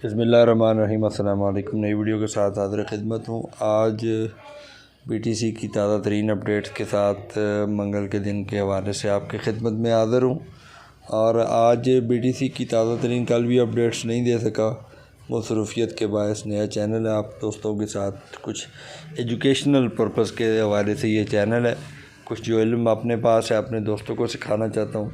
बिस्मिल्लाहिर्रहमानिर्रहीम। अस्सलाम वालेकुम। नई वीडियो के साथ हाज़िर खिदमत हूँ। आज BTC की ताज़ा तरीन अपडेट्स के साथ मंगल के दिन के हवाले से आपकी खिदमत में हाज़िर हूँ। और आज BTC की ताज़ा तरीन कल भी अपडेट्स नहीं दे सका, मसरूफ़ियत के बायस। नया चैनल है, आप दोस्तों के साथ कुछ एजुकेशनल पर्पज़ के हवाले से ये चैनल है। कुछ जो इल्म अपने पास है अपने दोस्तों को सिखाना चाहता हूँ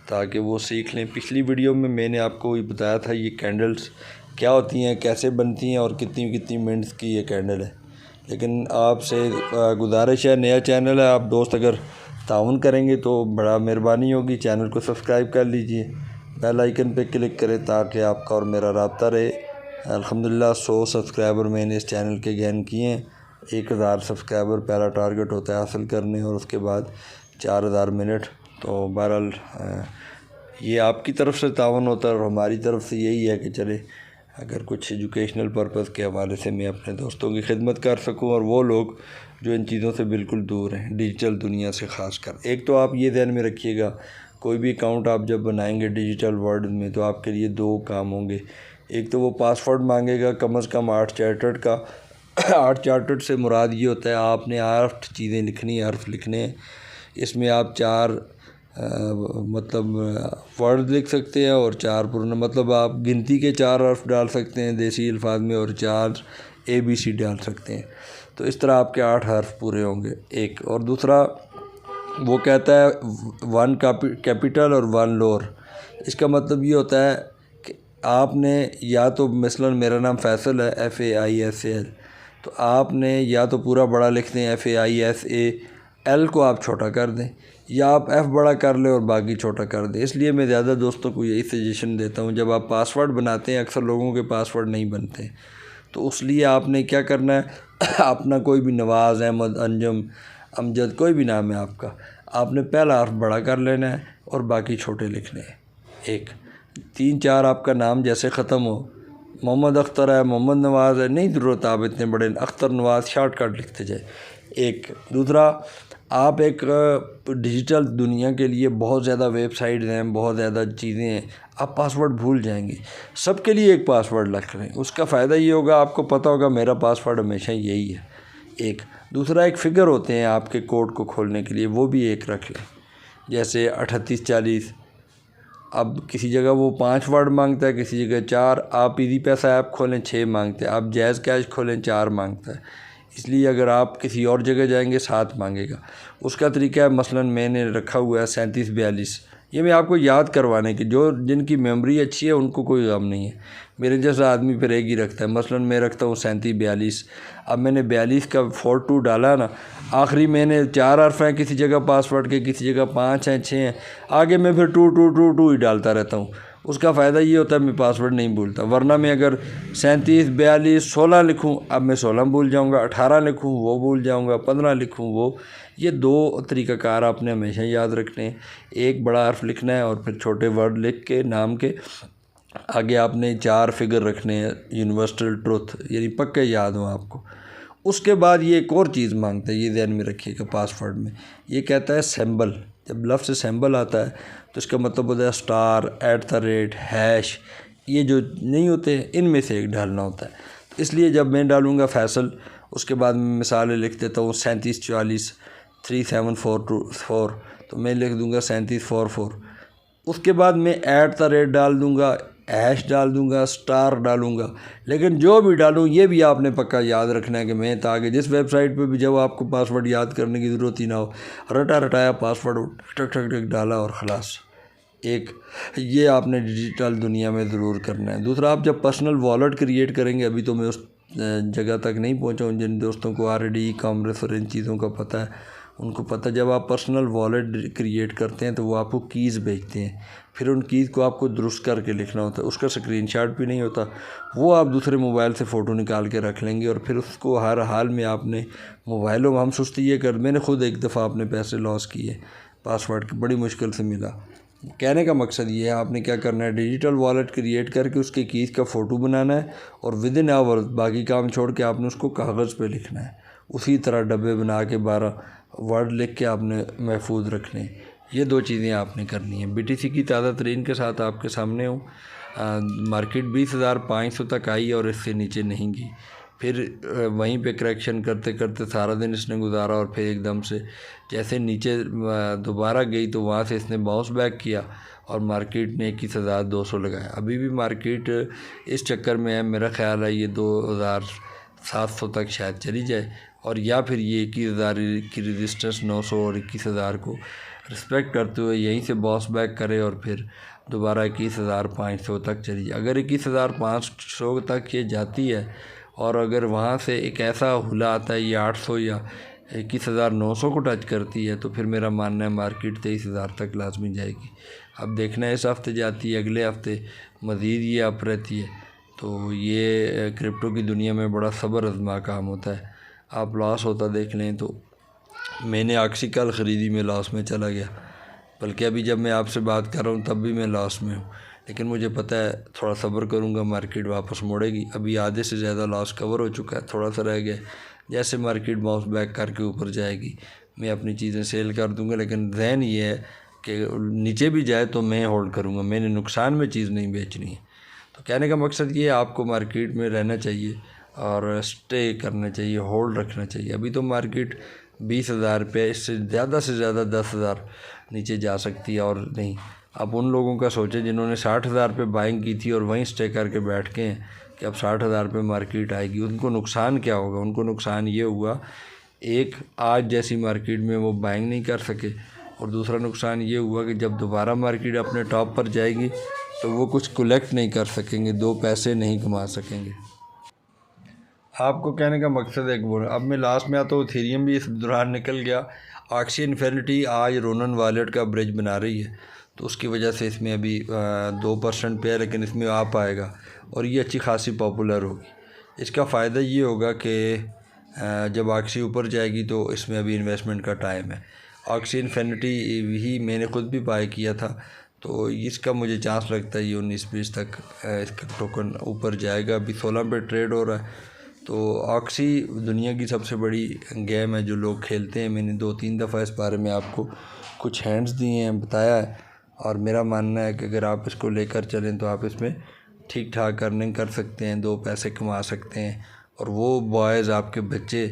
ताकि वो सीख लें। पिछली वीडियो में मैंने आपको ये बताया था ये कैंडल्स क्या होती हैं, कैसे बनती हैं और कितनी कितनी मिनट्स की ये कैंडल है। लेकिन आपसे गुजारिश है, नया चैनल है, आप दोस्त अगर ताउन करेंगे तो बड़ा मेहरबानी होगी। चैनल को सब्सक्राइब कर लीजिए, बेल आइकन पे क्लिक करें ताकि आपका और मेरा राब्ता रहे। अल्हम्दुलिल्लाह 100 सब्सक्राइबर मैंने इस चैनल के गेन किए हैं। 1000 सब्सक्राइबर पहला टारगेट होता है हासिल करने, और उसके बाद 4000 मिनट। तो बहरहाल ये आपकी तरफ से तावन होता है और हमारी तरफ से यही है कि चले अगर कुछ एजुकेशनल पर्पज़ के हवाले से मैं अपने दोस्तों की खिदमत कर सकूं, और वो लोग जो इन चीज़ों से बिल्कुल दूर हैं, डिजिटल दुनिया से ख़ास कर। एक तो आप ये ध्यान में रखिएगा, कोई भी अकाउंट आप जब बनाएंगे डिजिटल वर्ल्ड में तो आपके लिए दो काम होंगे। एक तो वो पासवर्ड मांगेगा कम से कम 8 चार्टर्ड का। 8 चार्टर्ड से मुराद ये होता है आपने 8 चीज़ें लिखनी, हर्फ लिखने हैं। इसमें आप 4 मतलब वर्ड लिख सकते हैं और 4 पूर्ण, मतलब आप गिनती के 4 हर्फ डाल सकते हैं देसी अल्फाज में, और 4 ABC डाल सकते हैं। तो इस तरह आपके 8 हर्फ पूरे होंगे। एक और दूसरा वो कहता है 1 कैपिटल और 1 लोअर। इसका मतलब ये होता है कि आपने या तो मसलन मेरा नाम फैसल है, FAISAL, तो आपने या तो पूरा बड़ा लिख दें FAISAL को आप छोटा कर दें, या आप F बड़ा कर लें और बाकी छोटा कर दें। इसलिए मैं ज़्यादा दोस्तों को यही सजेशन देता हूँ, जब आप पासवर्ड बनाते हैं, अक्सर लोगों के पासवर्ड नहीं बनते, तो उसलिए आपने क्या करना है अपना कोई भी नवाज़, अहमद, अंजम, अमजद, कोई भी नाम है आपका, आपने पहला हर्फ बड़ा कर लेना है और बाकी छोटे लिखने हैं। एक 3-4 आपका नाम जैसे ख़त्म हो, मोहम्मद अख्तर है, मोहम्मद नवाज़ है, नहीं ज़रूरत आप इतने बड़े, अख्तर नवाज़ शॉर्टकट लिखते जाए। एक दूसरा, आप एक डिजिटल दुनिया के लिए बहुत ज़्यादा वेबसाइट हैं, बहुत ज़्यादा चीज़ें हैं, आप पासवर्ड भूल जाएंगे। सबके लिए एक पासवर्ड रख लें, उसका फ़ायदा ये होगा आपको पता होगा मेरा पासवर्ड हमेशा यही है। एक दूसरा, एक फ़िगर होते हैं आपके कोड को खोलने के लिए, वो भी एक रख लें, जैसे 3840। अब किसी जगह वो 5 वर्ड मांगता है, किसी जगह 4। आप इजी पैसा ऐप खोलें 6 मांगते हैं, आप जैज़ कैश खोलें 4 मांगता है। इसलिए अगर आप किसी और जगह जाएंगे 7 मांगेगा। उसका तरीका है, मसलन मैंने रखा हुआ है 3742। ये मैं आपको याद करवाने की, जो जिनकी मेमोरी अच्छी है उनको कोई गम नहीं है, मेरे जैसा आदमी फिर एक ही रखता है। मसलन मैं रखता हूँ 3742। अब मैंने 42 का 42 डाला ना, आखिरी मैंने 4 हर्फ हैं किसी जगह पासवर्ड के, किसी जगह 5 हैं, 6 हैं, आगे मैं फिर 2 ही डालता रहता हूँ। उसका फ़ायदा ये होता है मैं पासवर्ड नहीं भूलता। वरना मैं अगर 37 42 16 लिखूँ, अब मैं 16 भूल जाऊँगा, 18 लिखूँ वो भूल जाऊँगा, 15 लिखूँ वो। ये 2 तरीक़ाकार आपने हमेशा याद रखने हैं। एक बड़ा हर्फ लिखना है और फिर छोटे वर्ड लिख के नाम के आगे आपने 4 फिगर रखने हैं, यूनिवर्सल ट्रुथ, यानी पक्के याद हो आपको। उसके बाद ये एक और चीज़ मांगता है, ये ध्यान में रखिएगा पासवर्ड में, ये कहता है सिंबल। जब लफ्ज़ सिंबल आता है तो इसका मतलब होता है स्टार, @ हैश, ये जो नहीं होते इनमें से एक डालना होता है। तो इसलिए जब मैं डालूँगा फैसल, उसके बाद मैं मिसालें लिख देता हूँ 3740 37424, तो मैं लिख दूँगा 3744। उसके बाद मैं @ डाल दूँगा, हैश डाल दूँगा, स्टार डालूँगा। लेकिन जो भी डालूँ ये भी आपने पक्का याद रखना है कि मैं, ताकि जिस वेबसाइट पे भी जब आपको पासवर्ड याद करने की ज़रूरत ही ना हो, रटाया पासवर्ड टक टक टक डाला और ख़लास। एक ये आपने डिजिटल दुनिया में ज़रूर करना है। दूसरा, आप जब पर्सनल वॉलेट क्रिएट करेंगे, अभी तो मैं उस जगह तक नहीं पहुँचा हूँ, जिन दोस्तों को ऑलरेडी ई-कॉमर्स और इन चीज़ों का पता है उनको पता, जब आप पर्सनल वॉलेट क्रिएट करते हैं तो वो आपको कीज़ भेजते हैं, फिर उन कीज़ को आपको दुरुस्त करके लिखना होता है। उसका स्क्रीनशॉट भी नहीं होता, वो आप दूसरे मोबाइल से फ़ोटो निकाल के रख लेंगे और फिर उसको हर हाल में आपने मोबाइलों में, हम सुस्ती ये कर, मैंने खुद एक दफ़ा अपने पैसे लॉस किए पासवर्ड की, बड़ी मुश्किल से मिला। कहने का मकसद ये है, आपने क्या करना है, डिजिटल वॉलेट क्रिएट करके उसके कीज़ का फ़ोटो बनाना है और विदिन आवर बाकी काम छोड़ के आपने उसको कागज़ पे लिखना है। उसी तरह डब्बे बना के 12 वर्ड लिख के आपने महफूज रखने। ये 2 चीज़ें आपने करनी है। BTC की ताज़ा तरीन के साथ आपके सामने हूँ। मार्केट 20,500 तक आई और इससे नीचे नहीं गई। फिर वहीं पे करेक्शन करते करते सारा दिन इसने गुजारा और फिर एकदम से जैसे नीचे दोबारा गई तो वहाँ से इसने बाउंस बैक किया और मार्केट ने 21,200 लगाया। अभी भी मार्केट इस चक्कर में है, मेरा ख्याल है ये 2,700 तक शायद चली जाए और या फिर ये 21,000 की रेजिस्टेंस 900 और 21,000 को रिस्पेक्ट करते हुए यहीं से बाउंस बैक करे और फिर दोबारा 21,500 तक चली जाए। अगर 21,500 तक ये जाती है और अगर वहाँ से एक ऐसा हुला आता है ये 800 या 21,900 को टच करती है तो फिर मेरा मानना है मार्केट 23,000 तक लाजमी जाएगी। अब देखना है इस हफ़्ते जाती है, अगले हफ़्ते मज़ीद ये अप रहती है। तो ये क्रिप्टो की दुनिया में बड़ा सब्र आज़मा काम होता है। आप लॉस होता देख लें तो मैंने आखिरी कल ख़रीदी में लॉस में चला गया, बल्कि अभी जब मैं आपसे बात कर रहा हूँ तब भी मैं लॉस में हूँ, लेकिन मुझे पता है थोड़ा सब्र करूँगा मार्केट वापस मोड़ेगी। अभी आधे से ज़्यादा लॉस कवर हो चुका है, थोड़ा सा रह गया। जैसे मार्केट बाउंस बैक करके ऊपर जाएगी मैं अपनी चीज़ें सेल कर दूँगा, लेकिन ज़हन ये है कि नीचे भी जाए तो मैं होल्ड करूँगा, मैंने नुकसान में चीज़ नहीं बेचनी है। तो कहने का मकसद ये है आपको मार्केट में रहना चाहिए और स्टे करना चाहिए, होल्ड रखना चाहिए। अभी तो मार्केट 20,000 पे, इससे ज़्यादा से ज़्यादा 10,000 नीचे जा सकती है और नहीं। आप उन लोगों का सोचें जिन्होंने 60,000 पे बाइंग की थी और वहीं स्टे करके बैठ गए हैं कि अब 60,000 पे मार्केट आएगी। उनको नुकसान क्या होगा? उनको नुकसान ये हुआ, एक आज जैसी मार्केट में वो बाइंग नहीं कर सके और दूसरा नुकसान ये हुआ कि जब दोबारा मार्केट अपने टॉप पर जाएगी तो वो कुछ कलेक्ट नहीं कर सकेंगे, 2 पैसे नहीं कमा सकेंगे। आपको कहने का मकसद है कि अब मैं लास्ट में आता हूँ, इथेरियम भी इस दौरान निकल गया। एक्सी इन्फिनिटी आज रोनन वॉलेट का ब्रिज बना रही है तो उसकी वजह से इसमें अभी 2% पे है, लेकिन इसमें आ पाएगा और ये अच्छी खासी पॉपुलर होगी। इसका फ़ायदा ये होगा कि जब एक्सी ऊपर जाएगी तो इसमें अभी इन्वेस्टमेंट का टाइम है। एक्सी इन्फिनिटी ही मैंने ख़ुद भी बाय किया था तो इसका मुझे चांस लगता है ये 19-20 तक इसका टोकन ऊपर जाएगा। अभी 16 पे ट्रेड हो रहा है। तो एक्सी दुनिया की सबसे बड़ी गेम है जो लोग खेलते हैं। मैंने 2-3 दफ़ा इस बारे में आपको कुछ हैंड्स दिए हैं, बताया है और मेरा मानना है कि अगर आप इसको लेकर चलें तो आप इसमें ठीक ठाक अर्निंग कर सकते हैं, 2 पैसे कमा सकते हैं। और वो बॉयज़ आपके बच्चे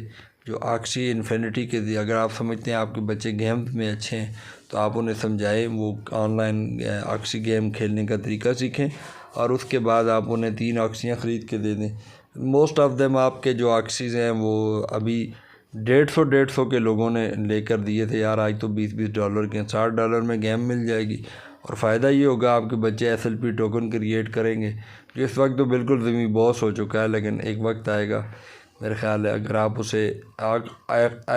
जो एक्सी इन्फिनिटी के, अगर आप समझते हैं आपके बच्चे गेम में अच्छे हैं तो आप उन्हें समझाएं, वो ऑनलाइन एक्सी गेम खेलने का तरीका सीखें और उसके बाद आप उन्हें 3 एक्सियाँ ख़रीद के दे दें। मोस्ट ऑफ़ देम आपके जो एक्सीज़ हैं वो अभी 150 के लोगों ने लेकर दिए थे। यार आज तो $20 के, $60 में गेम मिल जाएगी और फ़ायदा ये होगा आपके बच्चे SLP टोकन क्रिएट करेंगे जो इस वक्त तो बिल्कुल ज़मीन बॉस हो चुका है, लेकिन एक वक्त आएगा मेरे ख़्याल है अगर आप उसे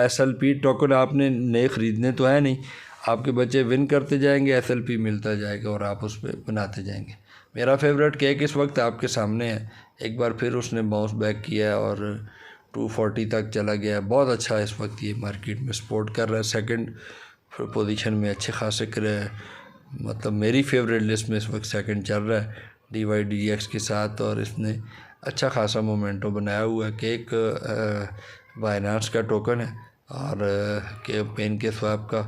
SLP टोकन आपने नए ख़रीदने तो है नहीं, आपके बच्चे विन करते जाएंगे, SLP मिलता जाएगा और आप उस पर बनाते जाएंगे। मेरा फेवरेट केक इस वक्त आपके सामने है, एक बार फिर उसने बाउंस बैक किया है और 240 तक चला गया है। बहुत अच्छा इस वक्त ये मार्केट में सपोर्ट कर रहा है, सेकंड पोजीशन में अच्छे खासे मतलब मेरी फेवरेट लिस्ट में इस वक्त सेकंड चल रहा है DYDX के साथ और इसने अच्छा खासा मोमेंटो बनाया हुआ है। केक बाइनेंस का टोकन है और पेन के स्वैप का,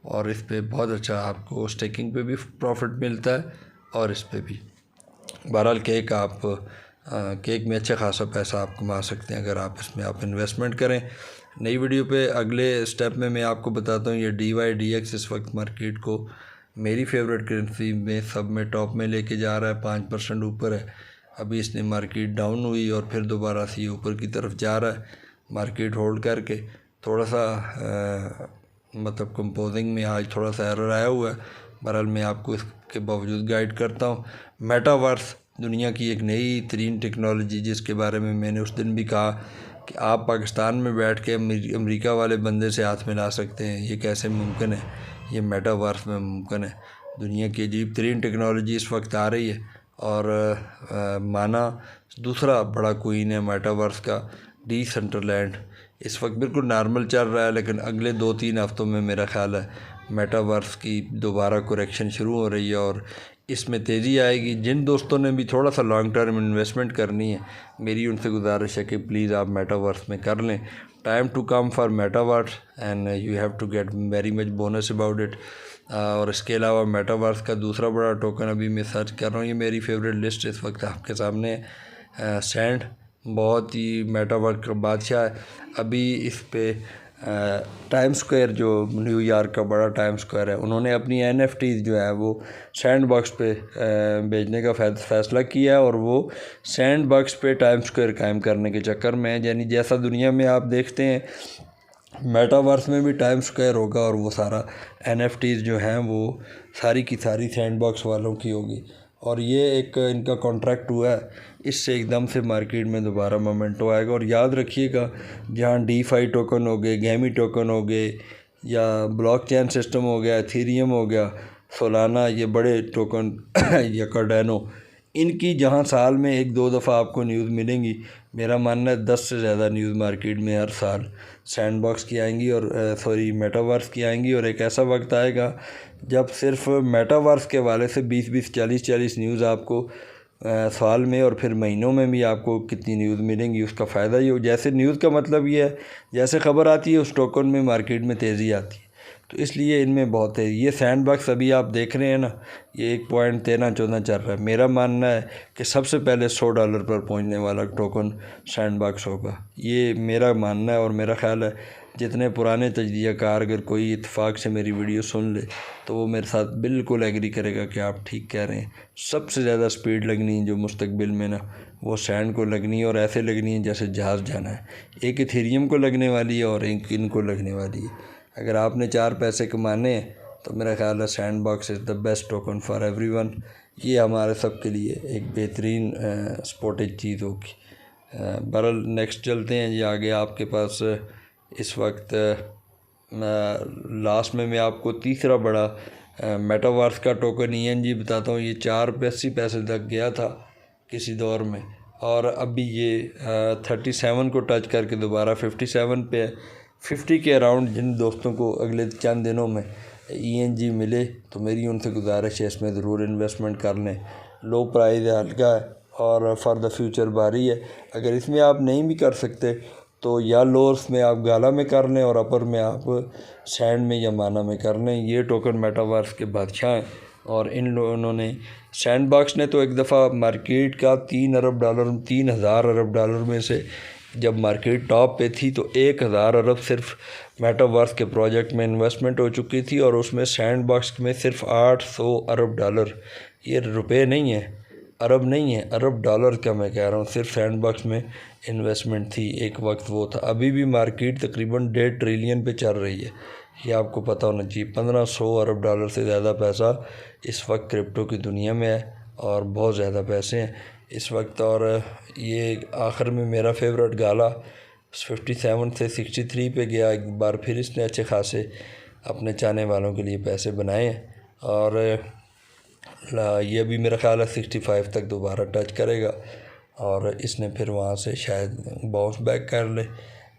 और इस पर बहुत अच्छा आपको स्टेकिंग पे भी प्रॉफिट मिलता है और इस पर भी। बहरहाल केक में अच्छा खासा पैसा आप कमा सकते हैं अगर आप इसमें इन्वेस्टमेंट करें। नई वीडियो पे अगले स्टेप में मैं आपको बताता हूँ ये DYDX इस वक्त मार्केट को मेरी फेवरेट करेंसी में सब में टॉप में लेके जा रहा है, 5% ऊपर है। अभी इसने मार्केट डाउन हुई और फिर दोबारा से ऊपर की तरफ जा रहा है। मार्केट होल्ड करके थोड़ा सा मतलब कंपोजिंग में आज थोड़ा सा एरर आया हुआ है। बहरहाल मैं आपको इसके बावजूद गाइड करता हूँ। मेटावर्स दुनिया की एक नई तरीन टेक्नोलॉजी जिसके बारे में मैंने उस दिन भी कहा कि आप पाकिस्तान में बैठ के अमेरिका वाले बंदे से हाथ मिला सकते हैं, ये कैसे मुमकिन है? ये मेटावर्स में मुमकिन है। दुनिया की अजीब तरीन टेक्नोलॉजी इस वक्त आ रही है और माना दूसरा बड़ा क्वीन है मेटावर्स का डिसेंट्रलैंड, इस वक्त बिल्कुल नॉर्मल चल रहा है, लेकिन अगले 2-3 हफ्तों में मेरा ख्याल है मेटावर्स की दोबारा करेक्शन शुरू हो रही है और इसमें तेज़ी आएगी। जिन दोस्तों ने भी थोड़ा सा लॉन्ग टर्म इन्वेस्टमेंट करनी है, मेरी उनसे गुजारिश है कि प्लीज़ आप मेटावर्स में कर लें। Time to come for metaverse and you have to get very much bonus about it. और इसके अलावा मेटावर्स का दूसरा बड़ा टोकन अभी मैं सर्च कर रहा हूँ, ये मेरी फेवरेट लिस्ट इस वक्त आपके सामने सैंड, बहुत ही मेटावर्स का बादशाह है। अभी इस पे टाइम स्क्वायर जो न्यूयॉर्क का बड़ा टाइम स्क्वायर है, उन्होंने अपनी NFTs जो है वो सैंडबॉक्स पे बेचने का फ़ैसला किया है और वो सैंडबॉक्स पे टाइम स्क्वायर कायम करने के चक्कर में है। यानी जैसा दुनिया में आप देखते हैं मेटावर्स में भी टाइम स्क्वायर होगा और वो सारा NFTs जो हैं वो सारी की सारी सैंडबॉक्स वालों की होगी। और ये एक इनका कॉन्ट्रैक्ट हुआ है, इससे एकदम से मार्केट में दोबारा मोमेंटो आएगा। और याद रखिएगा, जहाँ DeFi टोकन हो गए, गैमी टोकन हो गए, या ब्लॉकचेन सिस्टम हो गया, एथेरियम हो गया, सोलाना, ये बड़े टोकन या कार्डानो, इनकी जहाँ साल में 1-2 दफ़ा आपको न्यूज़ मिलेंगी, मेरा मानना है 10 से ज़्यादा न्यूज़ मार्केट में हर साल सैंडबॉक्स की आएंगी और मेटावर्स की आएंगी। और एक ऐसा वक्त आएगा जब सिर्फ मेटावर्स के हवाले से 20-20, 40-40 न्यूज़ आपको साल में और फिर महीनों में भी आपको कितनी न्यूज़ मिलेंगी, उसका फ़ायदा ही हो। जैसे न्यूज़ का मतलब ये है, जैसे ख़बर आती है उस टोकन में मार्केट में तेज़ी आती है, तो इसलिए इनमें बहुत है। ये सैंडबॉक्स अभी आप देख रहे हैं ना, ये 1.1314 चल रहा है। मेरा मानना है कि सबसे पहले $100 पर पहुंचने वाला टोकन सैंडबॉक्स होगा, ये मेरा मानना है। और मेरा ख़्याल है जितने पुराने तजज़ियाकार अगर कोई इत्तेफाक से मेरी वीडियो सुन ले तो वो मेरे साथ बिल्कुल एग्री करेगा कि आप ठीक कह रहे हैं। सबसे ज़्यादा स्पीड लगनी है जो मुस्तकबिल में ना, वो सैंड को लगनी है, और ऐसे लगनी है जैसे जहाज़ जाना है। एक इथेरियम को लगने वाली है और एक इनको लगने वाली है। अगर आपने 4 पैसे कमाने हैं तो मेरा ख़्याल है sandbox is the best token for everyone. ये हमारे सब के लिए एक बेहतरीन स्पॉटेज चीज़ होगी। बहरहाल नेक्स्ट चलते हैं जी आगे। आपके पास इस वक्त लास्ट में मैं आपको तीसरा बड़ा मेटावर्स का टोकन ENG बताता हूँ। ये 4 पैसे तक गया था किसी दौर में, और अभी ये 37 को टच करके दोबारा 57 पे है। 50 के अराउंड जिन दोस्तों को अगले चंद दिनों में ENG मिले तो मेरी उनसे गुजारिश है इसमें ज़रूर इन्वेस्टमेंट कर लें। लो प्राइस है, हल्का है और फॉर द फ्यूचर भारी है। अगर इसमें आप नहीं भी कर सकते तो या लोअर्स में आप गाला में कर लें और अपर में आप सैंड में या माना में कर लें। ये टोकन मेटावर्स के बादशाह हैं और इन लोगों ने सैंडबॉक्स ने तो एक दफ़ा मार्केट का $3 अरब 3,000 अरब डॉलर में से जब मार्केट टॉप पे थी तो 1,000 अरब सिर्फ मेटावर्स के प्रोजेक्ट में इन्वेस्टमेंट हो चुकी थी, और उसमें सैंडबॉक्स में सिर्फ 800 अरब डॉलर, ये रुपए नहीं है, अरब नहीं है, अरब डॉलर का मैं कह रहा हूँ, सिर्फ सैंडबॉक्स में इन्वेस्टमेंट थी। एक वक्त वो था। अभी भी मार्केट तकरीबन 1.5 ट्रिलियन पे चल रही है, ये आपको पता होना चाहिए। 1500 अरब डॉलर से ज़्यादा पैसा इस वक्त क्रिप्टो की दुनिया में है और बहुत ज़्यादा पैसे हैं इस वक्त। और ये आखिर में मेरा फेवरेट गाला 57 से 63 पे गया। एक बार फिर इसने अच्छे खासे अपने चाहने वालों के लिए पैसे बनाए हैं, और ये भी मेरा ख्याल है 65 तक दोबारा टच करेगा और इसने फिर वहाँ से शायद बाउंस बैक कर ले।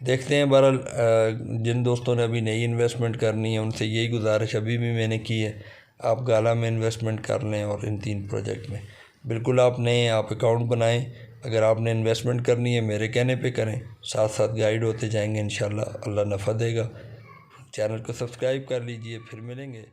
देखते हैं। बहरहाल जिन दोस्तों ने अभी नई इन्वेस्टमेंट करनी है उनसे यही गुजारिश अभी भी मैंने की है, आप गाला में इन्वेस्टमेंट कर लें और इन 3 प्रोजेक्ट में बिल्कुल आप नए आप अकाउंट बनाएं। अगर आपने इन्वेस्टमेंट करनी है मेरे कहने पे करें, साथ साथ गाइड होते जाएंगे, इंशाल्लाह अल्लाह नफ़ा देगा। चैनल को सब्सक्राइब कर लीजिए, फिर मिलेंगे।